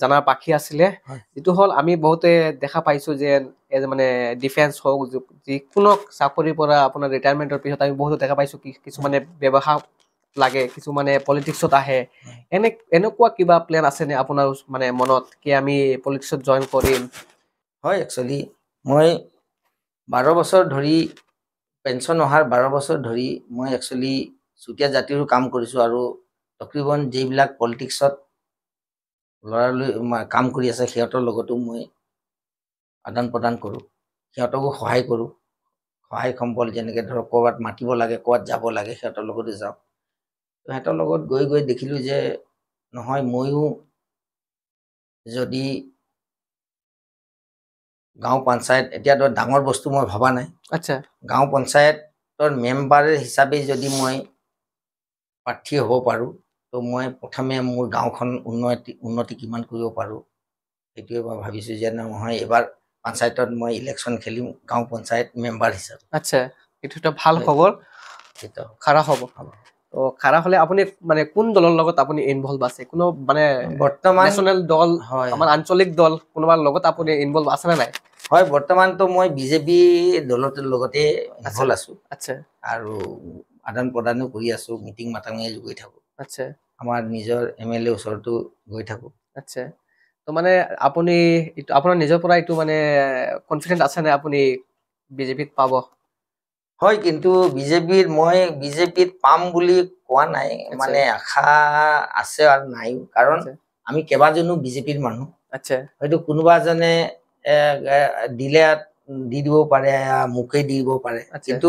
জানাৰ বাকী আছিলে যিটো হ'ল আমি বহুতে দেখা পাইছোঁ যে মানে ডিফেন্স হওক যিকোনো চাকৰিৰ পৰা আপোনাৰ ৰিটায়াৰমেণ্টৰ পিছত আমি বহুতো দেখা পাইছোঁ কিছুমানে ব্যৱসায় লাগে কিছুমানে পলিটিক্সত আহে এনেকুৱা কিবা প্লেন আছেনে আপোনাৰ মানে মনত কি আমি পলিটিক্সত জইন কৰিম হয় একচুৱেলি মই 12 বছৰ ধৰি পেঞ্চন অহাৰ 12 বছৰ ধৰি মই একচুৱেলি চুতীয়া জাতিৰো কাম কৰিছোঁ আৰু তকৰিবন যিবিলাক পলিটিক্সত ল'ৰালৈ কাম কৰি আছে সিহঁতৰ লগতো মই আদান প্ৰদান কৰোঁ সিহঁতকো সহায় কৰোঁ সহায় সম্বল যেনেকৈ ধৰক ক'ৰবাত মাতিব লাগে ক'ৰবাত যাব লাগে সিহঁতৰ লগতো যাওঁ সিহঁতৰ লগত গৈ দেখিলোঁ যে নহয় ময়ো যদি গাঁও পঞ্চায়ত এতিয়াতো ডাঙৰ বস্তু মই ভবা নাই আচ্ছা গাঁও পঞ্চায়তৰ মেম্বাৰ হিচাপে যদি মই প্ৰাৰ্থী হ'ব পাৰোঁ তো মই প্ৰথমে মোৰ গাঁওখন উন্নতি কিমান কৰিব পাৰোঁ সেইটোৱে মই ভাবিছোঁ যে নহয় এইবাৰ পঞ্চায়তত মই ইলেকশ্যন খেলিম গাঁও পঞ্চায়ত মেম্বাৰ হিচাপে আচ্ছা এইটো এটা ভাল খবৰ খাৰা হ'ব তো খাৰা হ'লে আপুনি মানে কোন দলৰ লগত আপুনি ইনভলভ আছে কোনো মানে বৰ্তমান নেশ্যনেল দল আমাৰ আঞ্চলিক দল কোনোবাৰ লগত আপুনি ইনভলভ আছে নে নাই হয় বৰ্তমানতো মই BJP দলৰ লগতে ইনভলভ আছোঁ আচ্ছা আৰু আদান প্ৰদানো কৰি আছো মিটিং মাটাঙে গৈ থাকো আচ্ছা আমাৰ নিজৰ MLA ওচৰতো গৈ থাকো আচ্ছা তো মানে আপুনি আপোনাৰ নিজৰ পৰা এইটো মানে কনফিডেন্ট আছে নে আপুনি বিজেপিত পাব হয় কিন্তু মই বিজেপিত পাম বুলি কোৱা নাই মানে আশা আছে আৰু নাই কাৰণ আমি কেইবাজনো বিজেপিৰ মানুহ আচ্ছা হয়তো কোনোবা এজনে দিলে দি দিব পাৰে মোকে দিব পাৰে কিন্তু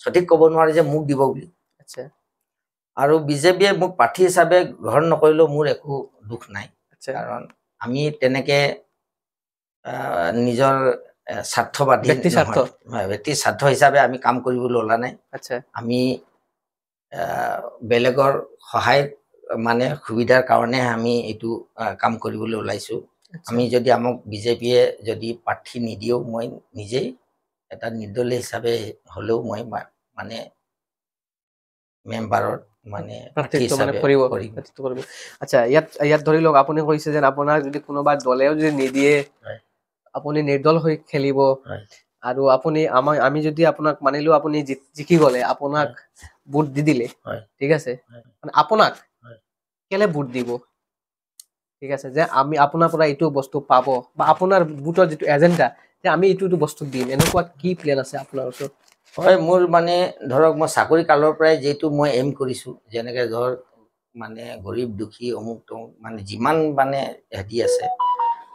সঠিক ক'ব নোৱাৰে যে মোক দিব বুলি আচ্ছা আৰু বিজেপিয়ে মোক প্ৰাৰ্থী হিচাপে গ্ৰহণ নকৰিলেও মোৰ একো দুখ নাই কাৰণ আমি তেনেকে নিজৰ স্বাৰ্থবাদী ব্যক্তি স্বাৰ্থ ব্যক্তি স্বাৰ্থ হিচাপে আমি কাম কৰিবলৈ ওলা নাই আমি বেলেগৰ সহায় মানে সুবিধাৰ কাৰণে আমি এইটো কাম কৰিবলৈ ওলাইছো আমি যদি আমাক বিজেপিয়ে যদি প্ৰাৰ্থী নিদিও মই নিজেই এটা নিৰ্দলীয় হিচাপে হলেও মই মানে মেম্বাৰত মানে প্ৰাৰ্থিত্ব মানে কৰিব আচ্ছা ইয়াত ধৰি লওক আপুনি কৈছে যে আপোনাৰ যদি কোনোবা দলেও যদি নিদিয়ে আপুনি নিৰ্দল হৈ খেলিব আৰু আপুনি আমি যদি আপোনাক মানিলো আপুনি জিকি গলে আপোনাক ভোট দি দিলে ঠিক আছে মানে আপোনাক কেলে ভোট দিব ঠিক আছে যে আমি আপোনাৰ পৰা এইটো বস্তু পাব বা আপোনাৰ ভোটৰ যিটো এজেন্ডা যে আমি এইটো বস্তু দিম এনেকুৱা কি প্লেন আছে আপোনাৰ ওচৰত হয় মোৰ মানে ধৰক মই চাকৰি কালৰ পৰাই যেটো মই এম কৰিছো যেনেকে ধৰ মানে গৰীব দুখী অমুক তমুক মানে যিমান মানে হেতি আছে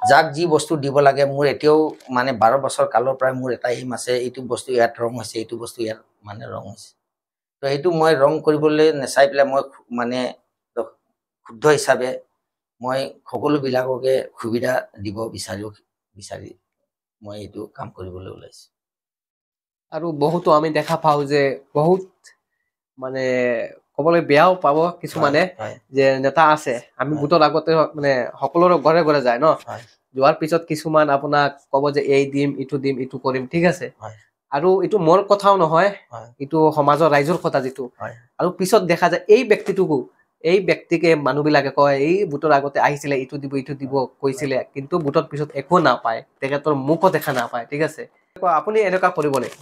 যাক যি বস্তু দিব লাগে মোৰ এতিয়াও মানে 12 বছৰ কালৰ পৰাই মোৰ এটা এম আছে এইটো বস্তু ইয়াত ৰং হৈছে এইটো বস্তু ইয়াত মানে ৰং হৈছে তো এইটো মই ৰং কৰিবলৈ নেচাই পেলাই মই মানে শুদ্ধ হিচাপে মই সকলো বিলাককে সুবিধা দিব বিচাৰি মই এইটো কাম কৰিবলৈ ওলাইছো আৰু বহুতো আমি দেখা পাও যে বহুত মানে কবলৈ বেয়াও পাব কিছুমানে যে নেতা আছে আমি ভোটৰ আগতে মানে সকলোৰে ঘৰে ঘৰে যায় ন যোৱাৰ পিছত কিছুমান আপোনাক কব যে এই দিম ইটো কৰিম ঠিক আছে আৰু এইটো মোৰ কথাও নহয় এইটো সমাজৰ ৰাইজৰ কথা যিটো আৰু পিছত দেখা যায় এই ব্যক্তিকে মানুহবিলাকে কয় এই ভোটৰ আগতে আহিছিলে ইটো দিব কৈছিলে কিন্তু ভোটৰ পিছত একো নাপায় তেখেতৰ মুখো দেখা নাপায় ঠিক আছে আপুনি এনেকুৱা কৰিব নেকি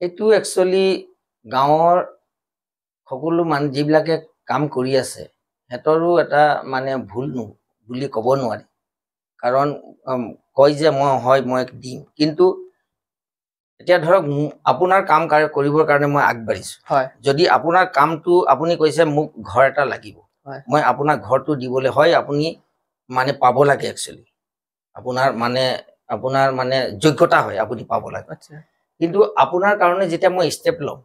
এইটো একচুয়ালি গাঁৱৰ সকলো মানুহ যিবিলাকে কাম কৰি আছে হেতৰো এটা মানে ভুল বুলি ক'ব নোৱাৰি কাৰণ কয় যে মই দিম কিন্তু এতিয়া ধৰক আপোনাৰ কাম কৰিবৰ কাৰণে মই আগবাঢ়িছো যদি আপোনাৰ কামটো আপুনি কৈছে মোক ঘৰ এটা লাগিব মই আপোনাৰ ঘৰটো দিবলৈ হয় আপুনি মানে পাব লাগে একচুয়ালি আপোনাৰ মানে যোগ্যতা হয় আপুনি পাব লাগে কিন্তু আপোনাৰ কাৰণে যেতিয়া মই ষ্টেপ লম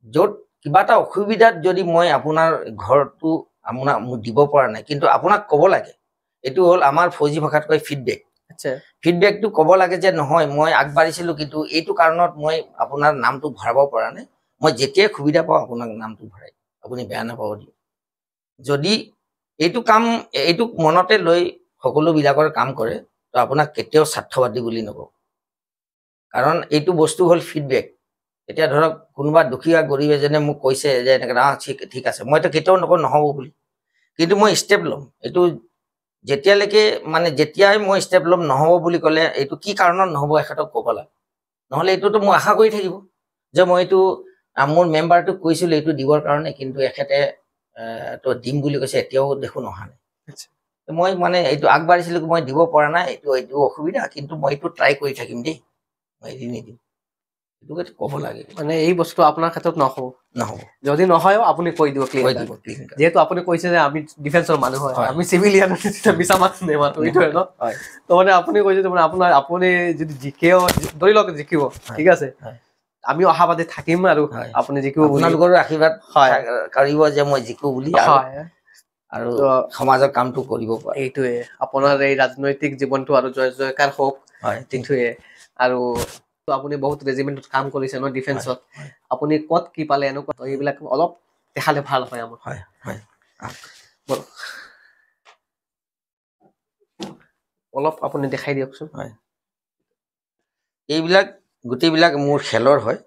যত কিবা এটা অসুবিধাত যদি মই আপোনাৰ ঘৰটো মোক দিব পৰা নাই কিন্তু আপোনাক ক'ব লাগে এইটো হল আমাৰ ফৌজি ভাষাত কয় ফিডবেকটো ক'ব লাগে যে নহয় মই আগবাঢ়িছিলো কিন্তু এইটো কাৰণত মই আপোনাৰ নামটো ভৰাব পৰা নাই মই যেতিয়াই সুবিধা পাওঁ আপোনাক নামটো ভৰাই আপুনি বেয়া নাপাব দিয়ক যদি এইটো মনতে লৈ সকলো বিলাকৰ কাম কৰে তো আপোনাক কেতিয়াও স্বাৰ্থবাদী বুলি নকওঁ কাৰণ এইটো বস্তু হল ফিডবেক এতিয়া ধৰক কোনোবা দুখীয়া গৰীব এজনে মোক কৈছে যে এনেকে ঠিক আছে মইতো কেতিয়াও নকওঁ নহব বুলি কিন্তু মই ষ্টেপ ল'ম এইটো যেতিয়াই মই ষ্টেপ ল'ম নহব বুলি ক'লে এইটো কি কাৰণত নহব এখেতক ক'ব লাগে নহলে এইটোতো মই আশা কৰি থাকিব যে মই এইটো মোৰ মেম্বাৰটোক কৈছিলো এইটো দিবৰ কাৰণে কিন্তু এখেতে তো দিম বুলি কৈছে এতিয়াও দেখোন অহা নাই মই মানে এইটো আগবাঢ়িছিলো মই দিব পৰা নাই এইটো অসুবিধা কিন্তু মই এইটো ট্ৰাই কৰি থাকিম দেই মই এৰি নিদিম এইটো ক'ব লাগে মানে এই বস্তু আপোনাৰ ক্ষেত্ৰত নহব যদি নহয় আপুনি কৈ দিব ক্লিয়াৰ যেহেতু আপুনি কৈছে যে আমি ডিফেন্সৰ মানুহ হয় আমি চিভিলিয়ান মিছা মাছ নেমাতো এইটোৱে ন তো মানে আপুনি কৈছে মানে আপুনি যদি জিকেও ধৰি লওক জিকিব ঠিক আছে আমি আশাবাদী থাকিম আৰু আপুনি জিকিব বুলি আপোনালোকৰ আশীৰ্বাদ কৰিব যে মই জিকো বুলি আৰু সমাজৰ কামটো কৰিব পাৰে এইটোৱে আপোনাৰ এই ৰাজনৈতিক জীৱনটো আৰু জয় জয়কাৰ হওক এইটোৱে আৰু আপুনি বহুত ৰেজিমেন্টত কাম কৰিছে ন ডিফেন্সত আপুনি কত কি পালে এনেকুৱা এইবিলাক অলপ দেখালে ভাল হয় আমাৰ অলপ আপুনি দেখাই দিয়কচোন এইবিলাক গোটেইবিলাক মোৰ খেলৰ হয়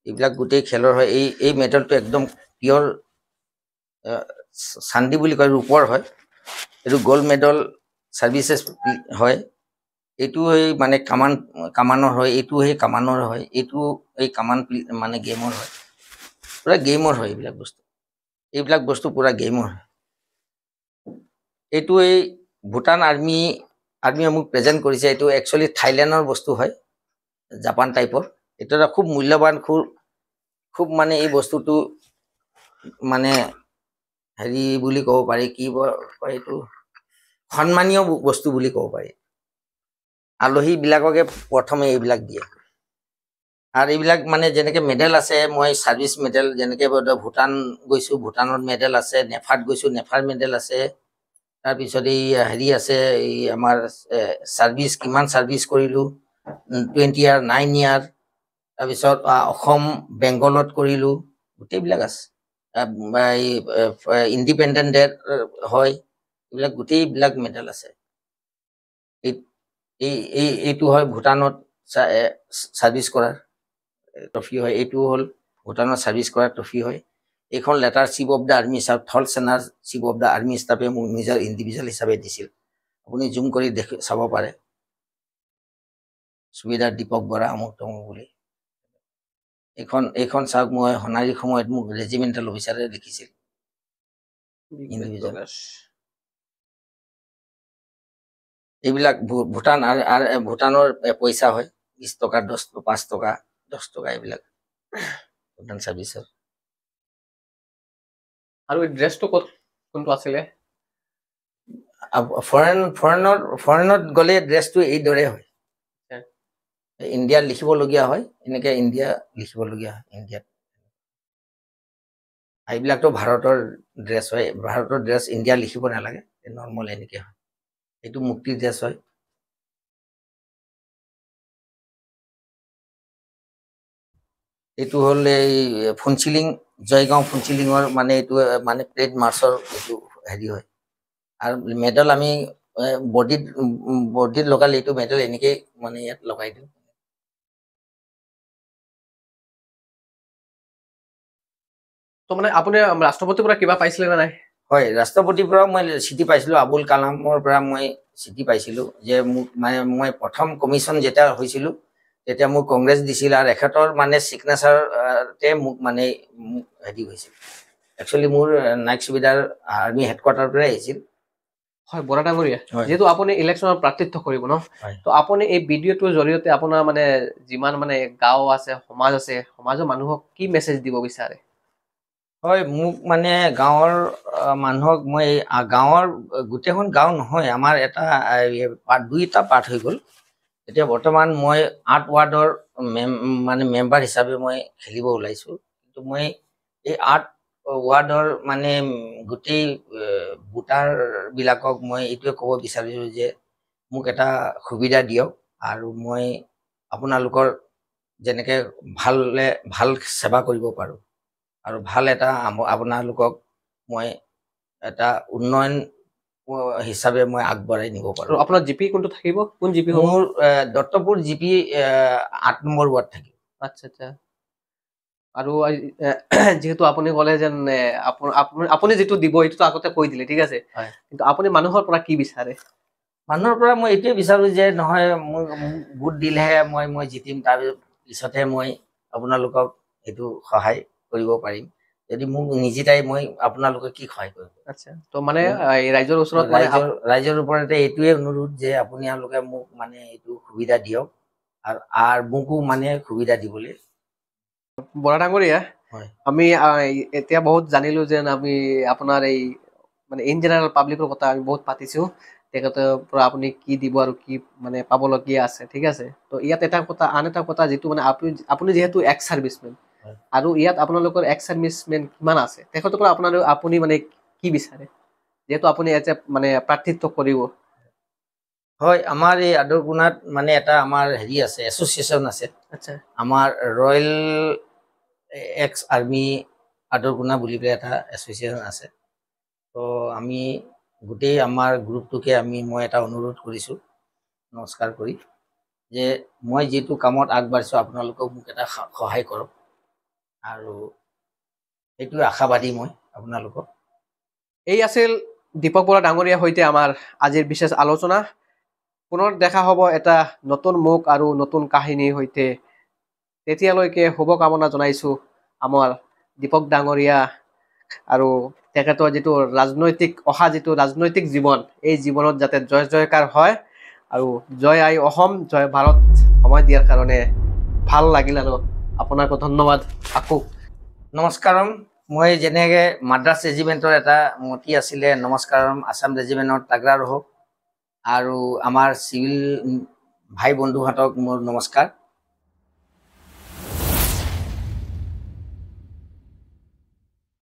এইবিলাক গোটেই খেলৰ হয় এই মেডেলটো একদম পিয়ৰ চান্দি বুলি কয় ৰূপৰ হয় এইটো গোল্ড মেডেল সাৰ্ভিসেছ হয় এইটো এই মানে কামানৰ হয় এইটো সেই কামানৰ হয় এইটো এই কামান মানে গেমৰ হয় পূৰা গেমৰ হয় এইবিলাক বস্তু পূৰা গেমৰ হয়। এইটো এই ভূটান আৰ্মিয়ে মোক প্ৰেজেণ্ট কৰিছে। এইটো একচুৱেলি থাইলেণ্ডৰ বস্তু হয়, জাপান টাইপৰ। এইটো এটা খুব মূল্যৱান, খুব মানে এই বস্তুটো মানে হেৰি বুলি ক'ব পাৰি, কি কয় এইটো, সন্মানীয় বস্তু বুলি ক'ব পাৰি। আলহীবিলাককে প্ৰথমে এইবিলাক দিয়ে। আৰু এইবিলাক মানে যেনেকৈ মেডেল আছে, মই ছাৰ্ভিচ মেডেল, যেনেকৈ ভূটান গৈছোঁ, ভূটানত মেডেল আছে, নেফাত গৈছোঁ, নেফাৰ মেডেল আছে। তাৰপিছত এই হেৰি আছে, এই আমাৰ ছাৰ্ভিচ, কিমান ছাৰ্ভিচ কৰিলোঁ, 20 ইয়াৰ, 9 ইয়াৰ। তাৰপিছত অসম বেংগলত কৰিলোঁ, গোটেইবিলাক আছে। এই ইণ্ডিপেণ্ডেণ্ট ডে হয়, এইবিলাক গোটেইবিলাক মেডেল আছে। এইটো হয় ভূটানত ছাৰ্ভিচ কৰাৰ ট্ৰফি হয়। এইটো হ'ল ভূটানত ছাৰ্ভিচ কৰাৰ ট্ৰফি হয়। এইখন letter chief of the army staff, থল সেনাৰ চিফ অফ দ্য আৰ্মি ষ্টাফে মোক নিজৰ ইণ্ডিভিজুৱেল হিচাপে দিছিল। আপুনি জুম কৰি চাব পাৰে, সুবিধাৰ দীপক বৰা আমুক তমুক বুলি। এইখন চাওক, মই সোণাৰীৰ সময়ত মোক ৰেজিমেণ্টেল অফিচাৰে লিখিছিল ইণ্ডিভিজুৱেল। এইবিলাক ভূটানৰ পইচা হয়, 20 টকা, 5 টকা, 10 টকা, এইবিলাক ভূটান ছাৰ্ভিচৰ। আৰু এই ড্ৰেছটো কোনটো আছিলে? ফৰেনত গ'লে ড্ৰেছটো এইদৰে হয়, ইণ্ডিয়াত লিখিবলগীয়া হয়, এনেকৈ ইণ্ডিয়া লিখিবলগীয়া হয় ইণ্ডিয়াত। এইবিলাকতো ভাৰতৰ ড্ৰেছ হয়, ভাৰতৰ ড্ৰেছ ইণ্ডিয়া লিখিব নালাগে, নৰ্মেল এনেকৈ হয়। এইটো মুক্তিৰ ড্ৰেছ হয়। এইটো হ'ল এই ফুনচিলিং, জয়গাঁও ফুনচিলিঙৰ মানে এইটো মানে প্ৰেড মাৰ্চৰ এইটো হেৰি হয়। আৰু মেডেল আমি বডিত লগালে, এইটো মেডেল এনেকেই মানে ইয়াত লগাই দিওঁ। তো মানে আপুনি ৰাষ্ট্ৰপতিৰ পৰা কিবা পাইছিলে নে নাই? হয়, ৰাষ্ট্ৰপতিৰ পৰা মই চিঠি পাইছিলোঁ, আবুল কালামৰ পৰা মই চিঠি পাইছিলোঁ যে মোক মানে মই প্ৰথম কমিশ্যন যেতিয়া হৈছিলোঁ তেতিয়া মোক কংগ্ৰেছ দিছিল, আৰু এখেতৰ মানে ছিগনেচাৰতে মোক হেৰি হৈছিল। একচুৱেলি মোৰ নাইক সুবিধাৰ আৰ্মি হেডকোৱাৰ্টাৰৰ পৰাই আহিছিল। হয়, বৰা ডাঙৰীয়া, যিহেতু আপুনি ইলেকশ্যনত প্ৰাৰ্থিত্ব কৰিব ন, তো আপুনি এই ভিডিঅ'টোৰ জৰিয়তে আপোনাৰ মানে যিমান মানে গাঁও আছে, সমাজ আছে, সমাজৰ মানুহক কি মেছেজ দিব বিচাৰে? হয়, মোক মানে গাঁৱৰ মানুহক মই গাঁৱৰ গোটেইখন গাঁও নহয়, আমাৰ এটা দুইটা পাৰ্ট হৈ গ'ল। এতিয়া বৰ্তমান মই 8 ৱাৰ্ডৰ মেম্বাৰ হিচাপে মই খেলিব ওলাইছোঁ। কিন্তু মই এই 8 ৱাৰ্ডৰ মানে গোটেই ভোটাৰবিলাকক মই এইটোৱে ক'ব বিচাৰিছোঁ যে মোক এটা সুবিধা দিয়ক, আৰু মই আপোনালোকৰ যেনেকৈ ভাল সেৱা কৰিব পাৰোঁ, আৰু ভাল এটা আপোনালোকক মই এটা উন্নয়ন হিচাপে মই আগবঢ়াই নিব পাৰোঁ। আপোনাৰ জিপি কোনটো থাকিব? কোন জিপি? মোৰ দত্তপুৰ জিপি 8 নম্বৰ ৱাৰ্ড থাকিব। আচ্ছা আচ্ছা। আৰু যেহেতু আপুনি ক'লে যেন আপুনি যিটো দিব এইটোতো আগতে কৈ দিলে, ঠিক আছে, কিন্তু আপুনি মানুহৰ পৰা কি বিচাৰে? মানুহৰ পৰা মই এইটোৱে বিচাৰোঁ যে নহয়, মোক ভোট দিলেহে মই জিতিম, তাৰ পিছতহে মই আপোনালোকক এইটো সহায় কৰিব পাৰিম। যদি মোক নিজিতাই মই আপোনালোকে কি সহায় কৰিব? আচ্ছা, তো মানে ৰাইজৰ ওচৰত ৰাইজৰ ওপৰতে এইটোৱে অনুৰোধ যে আপোনালোকে মোক মানে এইটো সুবিধা দিয়ক, আৰু মোকো মানে সুবিধা দিবলৈ। বৰা ডাঙৰীয়া, আমি এতিয়া বহুত জানিলো যে আমি আপোনাৰ এই মানে ইন জেনেৰেল পাব্লিকৰ কথা আমি বহুত পাতিছোঁ, তেখেতৰ পৰা আপুনি কি দিব আৰু কি মানে পাবলগীয়া আছে, ঠিক আছে। তো ইয়াত আন এটা কথা যিটো মানে আপুনি যিহেতু এক্স ছাৰ্ভিচমেন, আৰু ইয়াত আপোনালোকৰ এক্স ছাৰ্ভিচমেন কিমান আছে, তেখেতৰ পৰা আপুনি মানে কি বিচাৰে, যিহেতু আপুনি এতিয়া মানে প্ৰাৰ্থিত্ব কৰিব? হয়, আমাৰ এই আদৰকুনাত মানে এটা আমাৰ হেৰি আছে, এছ'চিয়েশ্যন আছে। আচ্ছা, আমাৰ ৰয়েল এক্স আৰ্মি আদৰকুনা বুলি পেলাই এটা এছ'চিয়েশ্যন আছে। তো আমি গোটেই আমাৰ গ্ৰুপটোকে মই এটা অনুৰোধ কৰিছোঁ, নমস্কাৰ কৰি, যে মই যিটো কামত আগবাঢ়িছোঁ আপোনালোকেও মোক এটা সহায় কৰক, আৰু এইটোৱে আশাবাদী মই আপোনালোকক। এই আছিল দীপক বৰা ডাঙৰীয়াৰ সৈতে আমাৰ আজিৰ বিশেষ আলোচনা। পুনৰ দেখা হ'ব এটা নতুন মুখ আৰু নতুন কাহিনীৰ সৈতে। তেতিয়ালৈকে শুভকামনা জনাইছোঁ আমাৰ দীপক ডাঙৰীয়া আৰু তেখেতৰ যিটো ৰাজনৈতিক জীৱন, এই জীৱনত যাতে জয় জয়কাৰ হয় আৰু জয় আই অসম জয় ভাৰত সময় দিয়াৰ কাৰণে ভাল লাগিল আৰু আপোনাকো ধন্যবাদ আকৌ। নমস্কাৰম। মই যেনেকৈ মাদ্ৰাছ ৰেজিমেণ্টৰ এটা মতি আছিলে নমস্কাৰম আছাম ৰেজিমেণ্টৰ তাগৰা ৰহক, আৰু আমাৰ চিভিল ভাই বন্ধুহঁতক মোৰ নমস্কাৰ।